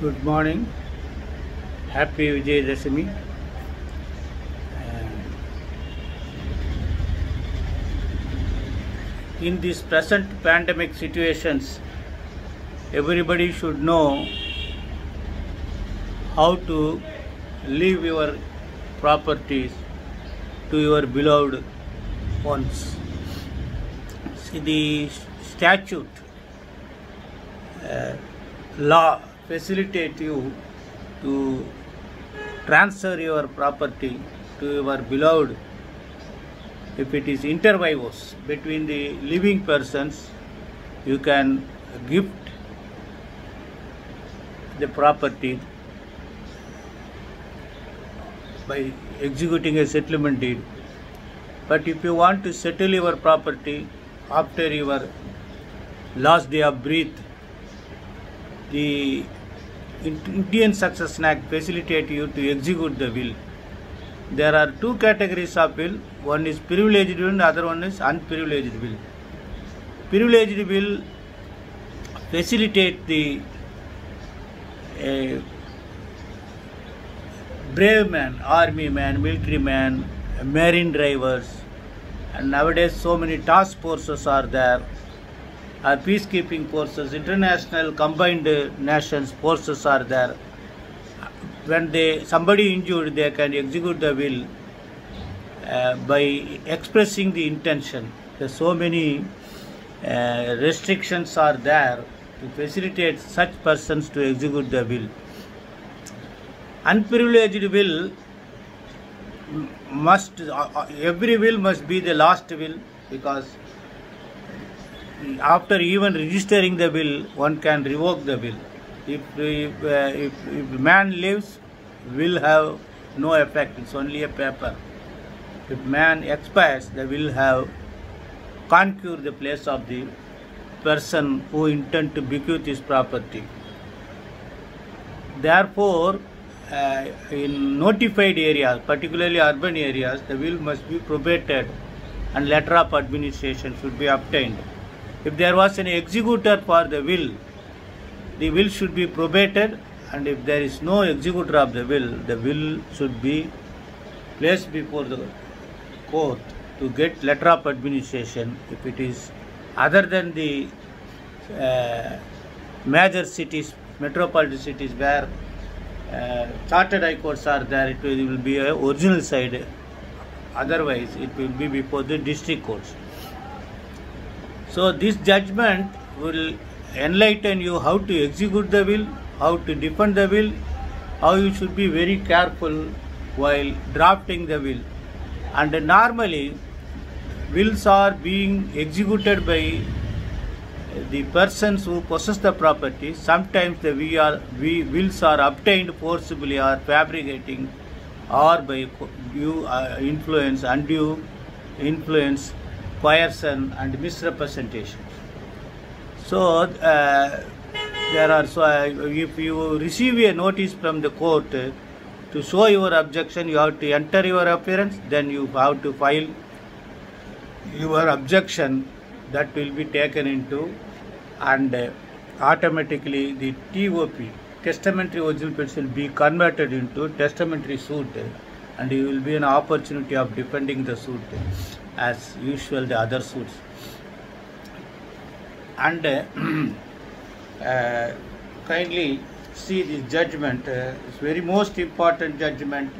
Good morning. Happy Vijayadashami. In these present pandemic situations, everybody should know how to leave your properties to your beloved ones. See, the statute law facilitate you to transfer your property to your beloved if it is inter vivos between the living persons. You can gift the property by executing a settlement deed. But if you want to settle your property after your last day of breath, the Indian Succession Act facilitate you to execute the will. There are two categories of will. One is privileged will and the other one is unprivileged will. Privileged will facilitate the brave man, army man, military man, marine drivers, and nowadays so many task forces are there. Our peacekeeping forces, international combined nations forces are there. When somebody injured, they can execute the will by expressing the intention. There's so many restrictions are there to facilitate such persons to execute the will. Unprivileged will must every will must be the last will, because after even registering the will, one can revoke the will. If man lives, will have no effect. It's only a paper. If man expires, the will have conquer the place of the person who intend to bequeath his property. Therefore, in notified areas, particularly urban areas, the will must be probated and letter of administration should be obtained. If there was an executor for the will should be probated, and if there is no executor of the will should be placed before the court to get letter of administration. If it is other than the major cities, metropolitan cities where chartered high courts are there, it will be a original side. Otherwise, it will be before the district courts. So this judgment will enlighten you how to execute the will, how to defend the will, how you should be very careful while drafting the will. And normally, wills are being executed by the persons who possess the property. Sometimes the wills are obtained forcibly or fabricating, or by undue influence, coercion and misrepresentation. So if you receive a notice from the court to show your objection, you have to enter your appearance, then you have to file your objection. That will be taken into, and automatically the TOP, testamentary original petition, will be converted into testamentary suit, and you will be an opportunity of defending the suit as usual the other suits. And kindly see this judgment. It's very most important judgment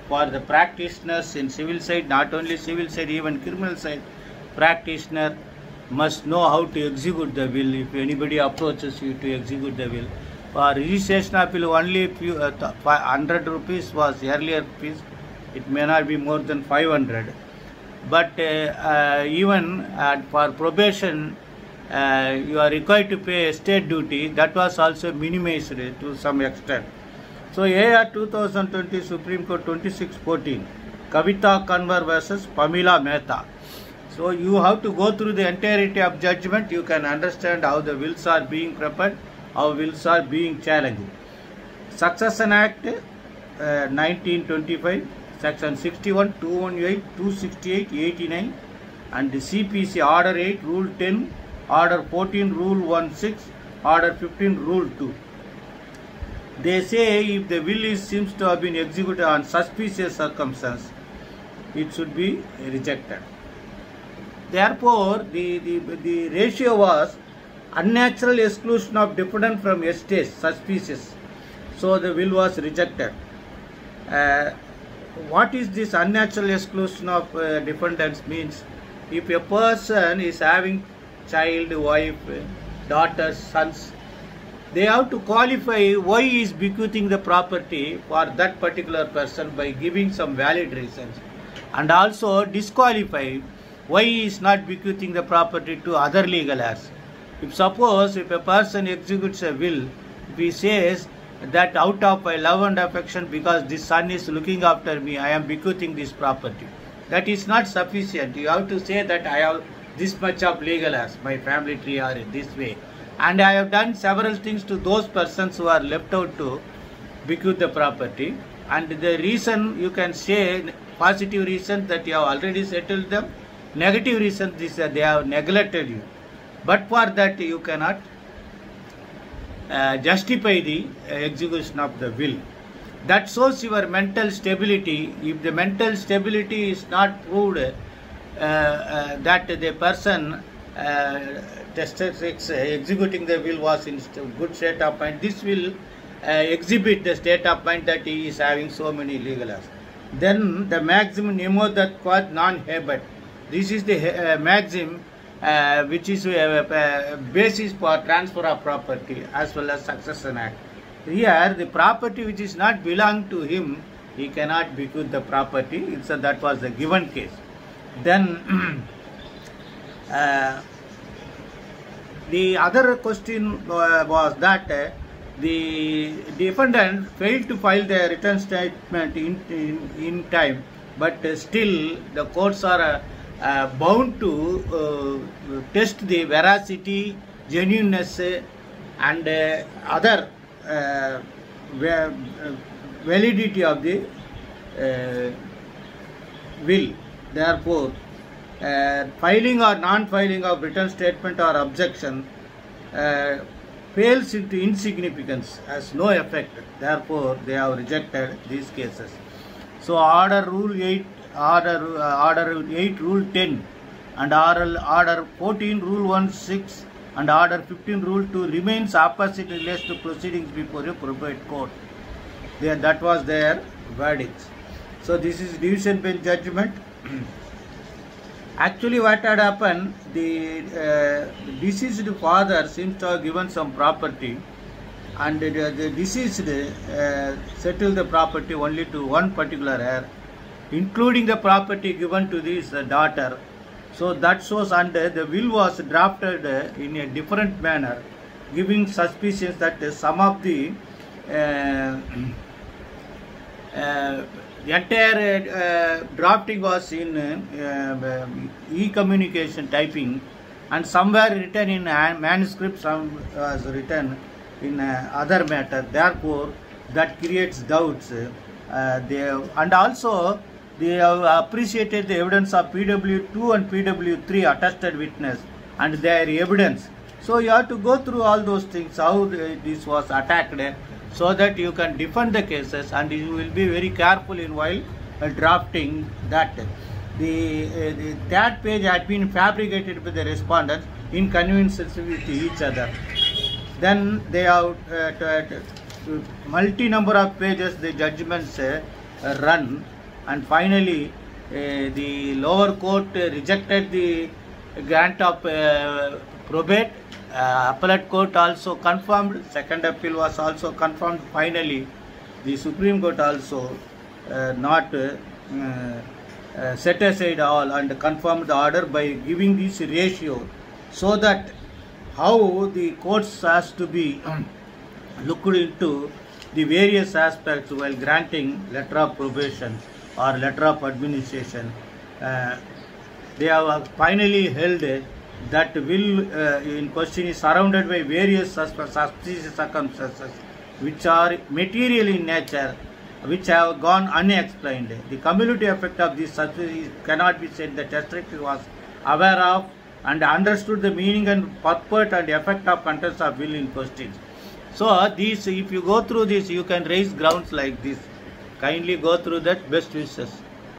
for the practitioners in civil side, not only civil side, even criminal side. Practitioner must know how to execute the will. If anybody approaches you to execute the will, for registration of will only 100 rupees was earlier fees. It may not be more than 500. But even for probation, you are required to pay estate duty. That was also minimized to some extent. So AR 2020 Supreme Court 2614, Kavita Kanwar versus Pamela Mehta. So you have to go through the entirety of judgment. You can understand how the wills are being prepared, how wills are being challenged. Succession Act 1925, Section 61, 218, 268, 89, and the CPC Order 8, Rule 10, Order 14, Rule 16, Order 15, Rule 2. They say if the will seems to have been executed on suspicious circumstances, it should be rejected. Therefore, the ratio was unnatural exclusion of dependent from estate, suspicious. So the will was rejected. What is this unnatural exclusion of dependents means? If a person is having child, wife, daughters, sons, they have to qualify why he is bequeathing the property for that particular person by giving some valid reasons, and also disqualify why he is not bequeathing the property to other legal heirs. If a person executes a will, if he says that out of my love and affection, because this son is looking after me, I am bequeathing this property, that is not sufficient. You have to say that I have this much of legal heirs, my family tree are in this way, and I have done several things to those persons who are left out to bequeath the property. And the reason you can say positive reason that you have already settled them, negative reason is that they have neglected you. But for that you cannot justify the execution of the will. That shows your mental stability. If the mental stability is not proved, that the person executing the will was in good state of mind, this will exhibit the state of mind that he is having so many legal heirs. Then the maxim nemo that quod non habet. This is the maxim which is a basis for transfer of property as well as succession act. Here the property which is not belong to him, he cannot bequeath the property. So that was the given case. Then the other question was that the defendant failed to file the return statement in time, but still the courts are bound to test the veracity, genuineness, and other validity of the will. Therefore, filing or non-filing of return statement or objection fails into insignificance, has no effect. Therefore, they have rejected these cases. So, Order Rule 8, Order 8 Rule 10, and Order 14 Rule 16, and Order 15 Rule 2 remains opposite relates to proceedings before a probate court. That was their verdict. So, this is division bench judgment. Actually, what had happened, the deceased father seems to have given some property, and the deceased settled the property only to one particular heir, including the property given to this daughter. So that shows, under the will was drafted in a different manner, giving suspicions that some of the entire drafting was in e-communication typing, and somewhere written in manuscript, some was written in other matter. Therefore, that creates doubts. And also they have appreciated the evidence of PW2 and PW3 attested witness and their evidence. So you have to go through all those things, how this was attacked, so that you can defend the cases, and you will be very careful in while drafting that. The third page had been fabricated by the respondents in convenience with each other. Then they have multi number of pages the judgments run, and finally the lower court rejected the grant of probate. Appellate court also confirmed, second appeal was also confirmed. Finally, the Supreme Court also not set aside all and confirmed the order by giving this ratio, so that how the courts has to be looked into the various aspects while granting letter of probation or letter of administration. They have finally held that will in question is surrounded by various suspicious circumstances which are material in nature, which have gone unexplained. The cumulative effect of these suspicions cannot be said. The testator was aware of and understood the meaning and purport and effect of contents of will in question. So these, if you go through this, you can raise grounds like this. Kindly go through that. Best wishes.